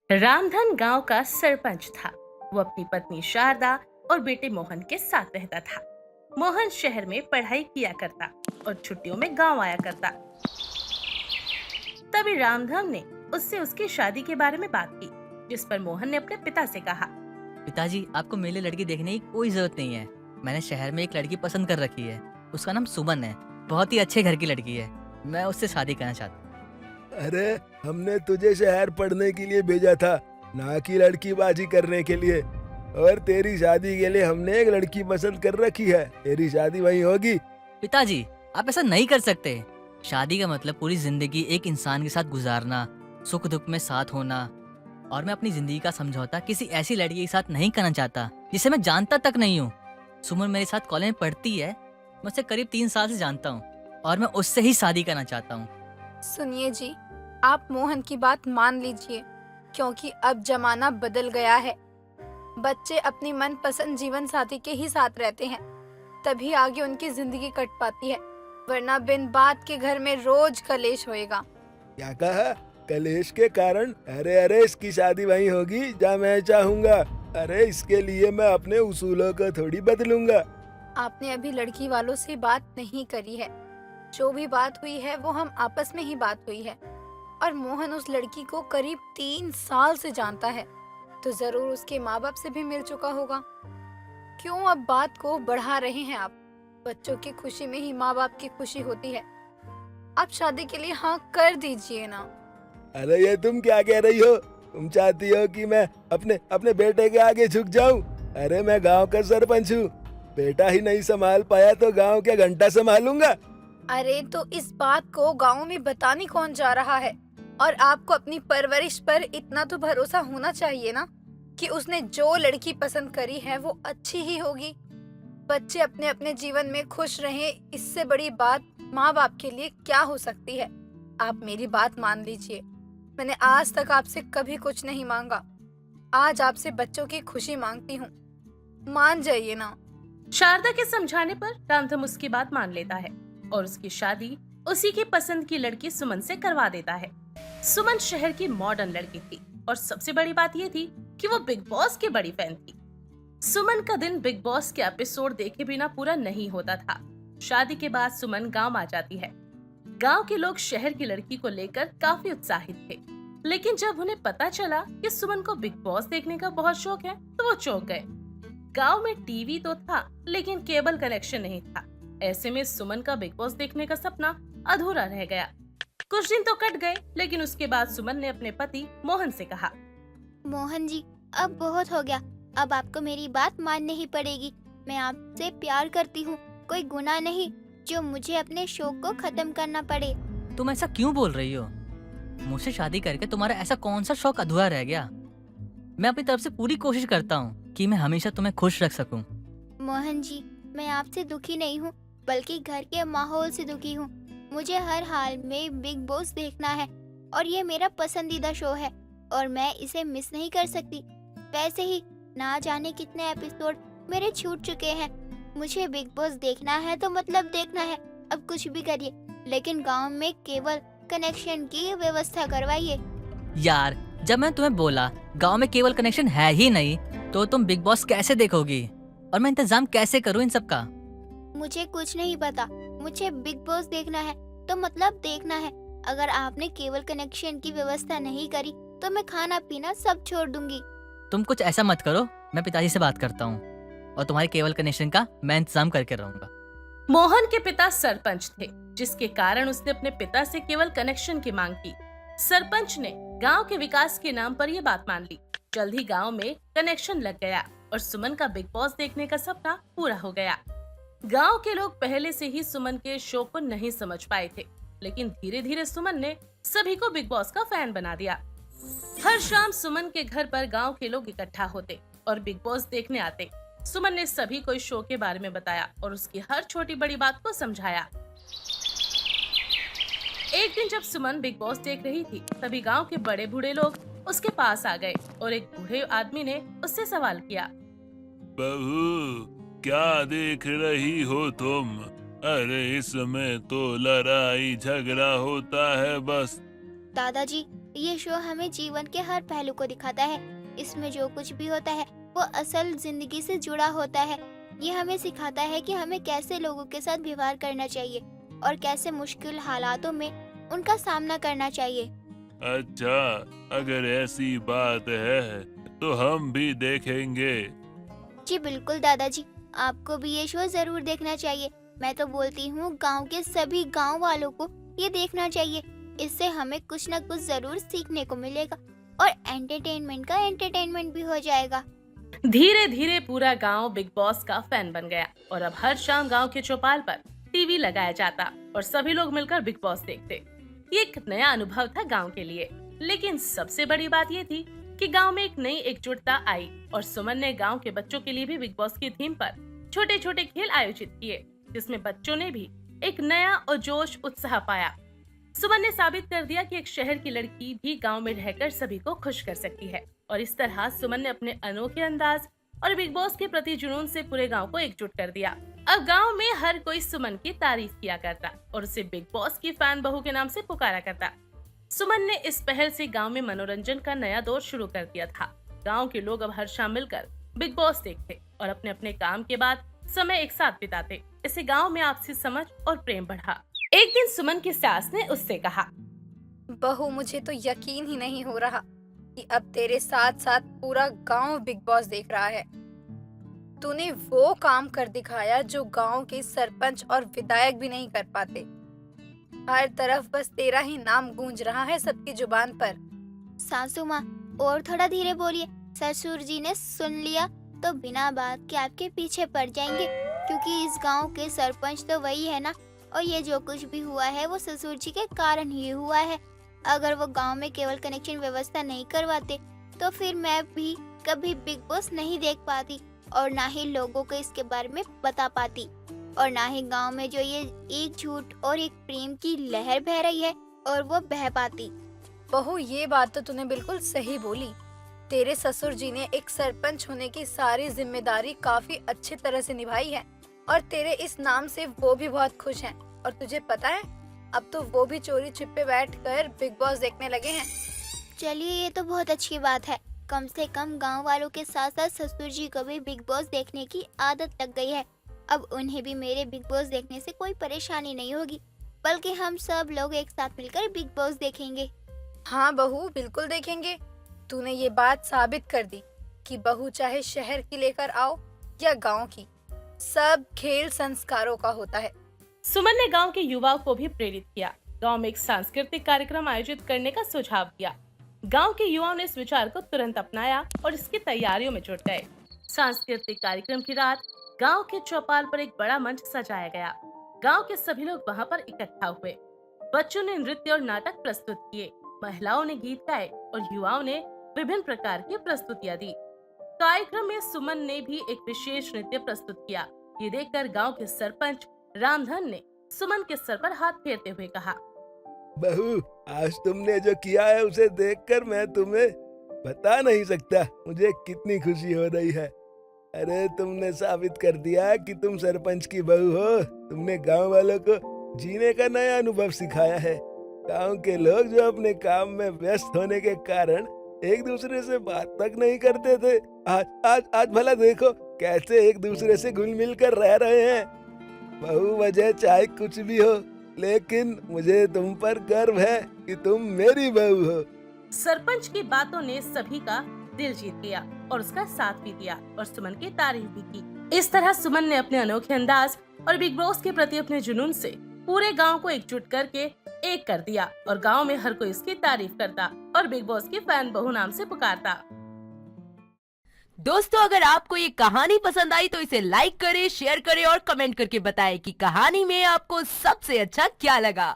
रामधन गांव का सरपंच था। वो अपनी पत्नी शारदा और बेटे मोहन के साथ रहता था। मोहन शहर में पढ़ाई किया करता और छुट्टियों में गांव आया करता। तभी रामधन ने उससे उसकी शादी के बारे में बात की, जिस पर मोहन ने अपने पिता से कहा। पिताजी, आपको मेरे लिए लड़की देखने की कोई जरूरत नहीं है। मैंने शहर में एक लड़की पसंद कर रखी है। उसका नाम सुमन है। बहुत ही अच्छे घर की लड़की है। मैं उससे शादी करना चाहता हूँ। अरे, हमने तुझे शहर पढ़ने के लिए भेजा था, ना कि लड़कीबाजी करने के लिए। और तेरी शादी के लिए हमने एक लड़की पसंद कर रखी है। तेरी शादी वहीं होगी। पिताजी, आप ऐसा नहीं कर सकते। शादी का मतलब पूरी जिंदगी एक इंसान के साथ गुजारना, सुख दुख में साथ होना। और मैं अपनी जिंदगी का समझौता किसी ऐसी लड़की के साथ नहीं करना चाहता जिसे मैं जानता तक नहीं हूँ। सुमन मेरे साथ कॉलेज में पढ़ती है। मैं उसे करीब 3 साल से जानता हूँ और मैं उससे ही शादी करना चाहता हूँ। सुनिए जी, आप मोहन की बात मान लीजिए, क्योंकि अब जमाना बदल गया है। बच्चे अपनी मनपसंद जीवन साथी के ही साथ रहते हैं, तभी आगे उनकी जिंदगी कट पाती है, वरना बिन बात के घर में रोज कलेश होएगा। क्या कहा? कलेश के कारण? अरे अरे, इसकी शादी वहीं होगी जहाँ मैं चाहूँगा। अरे, इसके लिए मैं अपने उसूलों को थोड़ी बदलूंगा। आपने अभी लड़की वालों से बात नहीं करी है। जो भी बात हुई है वो हम आपस में ही बात हुई है। और मोहन उस लड़की को करीब 3 साल से जानता है, तो जरूर उसके माँ बाप से भी मिल चुका होगा। क्यों अब बात को बढ़ा रहे हैं आप? बच्चों की खुशी में ही माँ बाप की खुशी होती है। आप शादी के लिए हाँ कर दीजिए ना। अरे, ये तुम क्या कह रही हो? तुम चाहती हो कि मैं अपने अपने बेटे के आगे झुक जाऊं? अरे, मैं गांव का सरपंच हूँ। बेटा ही नहीं संभाल पाया तो गांव क्या घंटा संभालूंगा? अरे तो इस बात को गाँव में बताने कौन जा रहा है? और आपको अपनी परवरिश पर इतना तो भरोसा होना चाहिए ना, कि उसने जो लड़की पसंद करी है वो अच्छी ही होगी। बच्चे अपने अपने जीवन में खुश रहें, इससे बड़ी बात माँ बाप के लिए क्या हो सकती है। आप मेरी बात मान लीजिए। मैंने आज तक आपसे कभी कुछ नहीं मांगा। आज आपसे बच्चों की खुशी मांगती हूँ। मान जाइए ना। शारदा के समझाने पर रामधन उसकी बात मान लेता है और उसकी शादी उसी की पसंद की लड़की सुमन से करवा देता है। सुमन शहर की मॉडर्न लड़की थी और सबसे बड़ी बात ये थी कि वो बिग बॉस की बड़ी फैन थी। सुमन का दिन बिग बॉस के एपिसोड देखे बिना पूरा नहीं होता था। शादी के बाद सुमन गांव आ जाती है। गांव के लोग शहर की लड़की को लेकर काफी उत्साहित थे, लेकिन जब उन्हें पता चला कि सुमन को बिग बॉस देखने का बहुत शौक है, तो वो चौंक गए। गांव में टीवी तो था, लेकिन केबल कनेक्शन नहीं था। ऐसे में सुमन का बिग बॉस देखने का सपना अधूरा रह गया। कुछ दिन तो कट गए, लेकिन उसके बाद सुमन ने अपने पति मोहन से कहा। मोहन जी, अब बहुत हो गया। अब आपको मेरी बात माननी ही पड़ेगी। मैं आपसे प्यार करती हूँ, कोई गुनाह नहीं जो मुझे अपने शौक को खत्म करना पड़े। तुम ऐसा क्यों बोल रही हो? मुझसे शादी करके तुम्हारा ऐसा कौन सा शौक अधूरा रह गया? मैं अपनी तरफ से पूरी कोशिश करता हूँ कि मैं हमेशा तुम्हें खुश रख सकूं। मोहन जी, मैं आपसे दुखी नहीं हूँ, बल्कि घर के माहौल से दुखी हूँ। मुझे हर हाल में बिग बॉस देखना है और ये मेरा पसंदीदा शो है और मैं इसे मिस नहीं कर सकती। वैसे ही ना जाने कितने एपिसोड मेरे छूट चुके हैं। मुझे बिग बॉस देखना है तो मतलब देखना है। अब कुछ भी करिए, लेकिन गांव में केबल कनेक्शन की व्यवस्था करवाइए। यार, जब मैं तुम्हें बोला गांव में केबल कनेक्शन है ही नहीं, तो तुम बिग बॉस कैसे देखोगी? और मैं इंतजाम कैसे करूं इन सब का? मुझे कुछ नहीं पता। मुझे बिग बॉस देखना है तो मतलब देखना है। अगर आपने केबल कनेक्शन की व्यवस्था नहीं करी तो मैं खाना पीना सब छोड़ दूंगी। तुम कुछ ऐसा मत करो। मैं पिताजी से बात करता हूँ और तुम्हारे केबल कनेक्शन का मैं इंतजाम करके रहूंगा। मोहन के पिता सरपंच थे, जिसके कारण उसने अपने पिता से केवल कनेक्शन की मांग की। सरपंच ने गांव के विकास के नाम पर यह बात मान ली। जल्द ही गांव में कनेक्शन लग गया और सुमन का बिग बॉस देखने का सपना पूरा हो गया। गांव के लोग पहले से ही सुमन के शो को नहीं समझ पाए थे, लेकिन धीरे धीरे सुमन ने सभी को बिग बॉस का फैन बना दिया। हर शाम सुमन के घर पर गांव के लोग इकट्ठा होते और बिग बॉस देखने आते। सुमन ने सभी को इस शो के बारे में बताया और उसकी हर छोटी बड़ी बात को समझाया। एक दिन जब सुमन बिग बॉस देख रही थी, तभी गांव के बड़े बूढ़े लोग उसके पास आ गए और एक बूढ़े आदमी ने उससे सवाल किया। बहू, क्या देख रही हो तुम? अरे, इसमें तो लड़ाई झगड़ा होता है बस। दादाजी, ये शो हमें जीवन के हर पहलू को दिखाता है। इसमें जो कुछ भी होता है वो असल जिंदगी से जुड़ा होता है। ये हमें सिखाता है कि हमें कैसे लोगों के साथ व्यवहार करना चाहिए और कैसे मुश्किल हालातों में उनका सामना करना चाहिए। अच्छा, अगर ऐसी बात है तो हम भी देखेंगे। जी बिल्कुल दादाजी, आपको भी ये शो जरूर देखना चाहिए। मैं तो बोलती हूँ गांव के सभी गांव वालों को ये देखना चाहिए। इससे हमें कुछ न कुछ जरूर सीखने को मिलेगा और एंटरटेनमेंट का एंटरटेनमेंट भी हो जाएगा। धीरे धीरे पूरा गांव बिग बॉस का फैन बन गया और अब हर शाम गांव के चौपाल पर टीवी लगाया जाता और सभी लोग मिलकर बिग बॉस देखते। ये एक नया अनुभव था गांव के लिए, लेकिन सबसे बड़ी बात ये थी कि गांव में एक नई एकजुटता आई और सुमन ने गांव के बच्चों के लिए भी बिग बॉस की थीम पर छोटे छोटे खेल आयोजित किए, जिसमें बच्चों ने भी एक नया और जोश उत्साह पाया। सुमन ने साबित कर दिया कि एक शहर की लड़की भी गांव में रहकर सभी को खुश कर सकती है और इस तरह सुमन ने अपने अनोखे अंदाज और बिग बॉस के प्रति जुनून से पूरे गांव को एकजुट कर दिया। अब गांव में हर कोई सुमन की तारीफ किया करता और उसे बिग बॉस की फैन बहू के नाम से पुकारा करता। सुमन ने इस पहल से गांव में मनोरंजन का नया दौर शुरू कर दिया था। गांव के लोग अब हर शाम मिलकर बिग बॉस देखते और अपने अपने काम के बाद समय एक साथ बिताते। इससे गांव में आपसी समझ और प्रेम बढ़ा। एक दिन सुमन की सास ने उससे कहा, बहू, मुझे तो यकीन ही नहीं हो रहा कि अब तेरे साथ साथ पूरा गांव बिग बॉस देख रहा है। तूने वो काम कर दिखाया जो गांव के सरपंच और विधायक भी नहीं कर पाते। हर तरफ बस तेरा ही नाम गूंज रहा है सबकी जुबान पर। सासू माँ, और थोड़ा धीरे बोलिए। ससुर जी ने सुन लिया तो बिना बात के आपके पीछे पड़ जाएंगे, क्योंकि इस गांव के सरपंच तो वही है ना, और ये जो कुछ भी हुआ है वो ससुर जी के कारण ही हुआ है। अगर वो गांव में केबल कनेक्शन व्यवस्था नहीं करवाते तो फिर मैं भी कभी बिग बॉस नहीं देख पाती और ना ही लोगों को इसके बारे में बता पाती, और ना ही गांव में जो ये एक झूठ और एक प्रेम की लहर बह रही है और वो बह पाती। बहू, ये बात तो तूने बिल्कुल सही बोली। तेरे ससुर जी ने एक सरपंच होने की सारी जिम्मेदारी काफी अच्छी तरह से निभाई है और तेरे इस नाम से वो भी बहुत खुश हैं। और तुझे पता है, अब तो वो भी चोरी छिपे बैठकर बिग बॉस देखने लगे हैं। चलिए, ये तो बहुत अच्छी बात है। कम से कम गांव वालों के साथ साथ ससुर जी को भी बिग बॉस देखने की आदत लग गई है। अब उन्हें भी मेरे बिग बॉस देखने से कोई परेशानी नहीं होगी, बल्कि हम सब लोग एक साथ मिलकर बिग बॉस देखेंगे। हाँ बहू, बिल्कुल देखेंगे। तूने ये बात साबित कर दी कि बहू चाहे शहर की लेकर आओ या गांव की, सब खेल संस्कारों का होता है। सुमन ने गांव के युवाओं को भी प्रेरित किया। गांव में एक सांस्कृतिक कार्यक्रम आयोजित करने का सुझाव दिया। गांव के युवाओं ने इस विचार को तुरंत अपनाया और इसकी तैयारियों में जुट गए। सांस्कृतिक कार्यक्रम की रात गांव के चौपाल पर एक बड़ा मंच सजाया गया। गांव के सभी लोग वहां पर इकट्ठा हुए। बच्चों ने नृत्य और नाटक प्रस्तुत किए, महिलाओं ने गीत गाए और युवाओं ने विभिन्न प्रकार की प्रस्तुतियां दी। कार्यक्रम में सुमन ने भी एक विशेष नृत्य प्रस्तुत किया। ये देखकर गांव के सरपंच रामधन ने सुमन के सर पर हाथ फेरते हुए कहा, बहू, आज तुमने जो किया है उसे देखकर मैं तुम्हें बता नहीं सकता मुझे कितनी खुशी हो रही है। अरे, तुमने साबित कर दिया कि तुम सरपंच की बहू हो। तुमने गांव वालों को जीने का नया अनुभव सिखाया है। गांव के लोग जो अपने काम में व्यस्त होने के कारण एक दूसरे से बात तक नहीं करते थे, आज भला देखो कैसे एक दूसरे से घुल मिल कर रह रहे हैं। बहू, वजह चाहे कुछ भी हो, लेकिन मुझे तुम पर गर्व है कि तुम मेरी बहू हो। सरपंच की बातों ने सभी का दिल जीत लिया और उसका साथ भी दिया और सुमन की तारीफ भी की। इस तरह सुमन ने अपने अनोखे अंदाज और बिग बॉस के प्रति अपने जुनून से पूरे गांव को एकजुट करके एक कर दिया और गांव में हर कोई इसकी तारीफ करता और बिग बॉस की फैन बहू नाम से पुकारता। दोस्तों, अगर आपको ये कहानी पसंद आई तो इसे लाइक करें, शेयर करें और कमेंट करके बताएं कि कहानी में आपको सबसे अच्छा क्या लगा।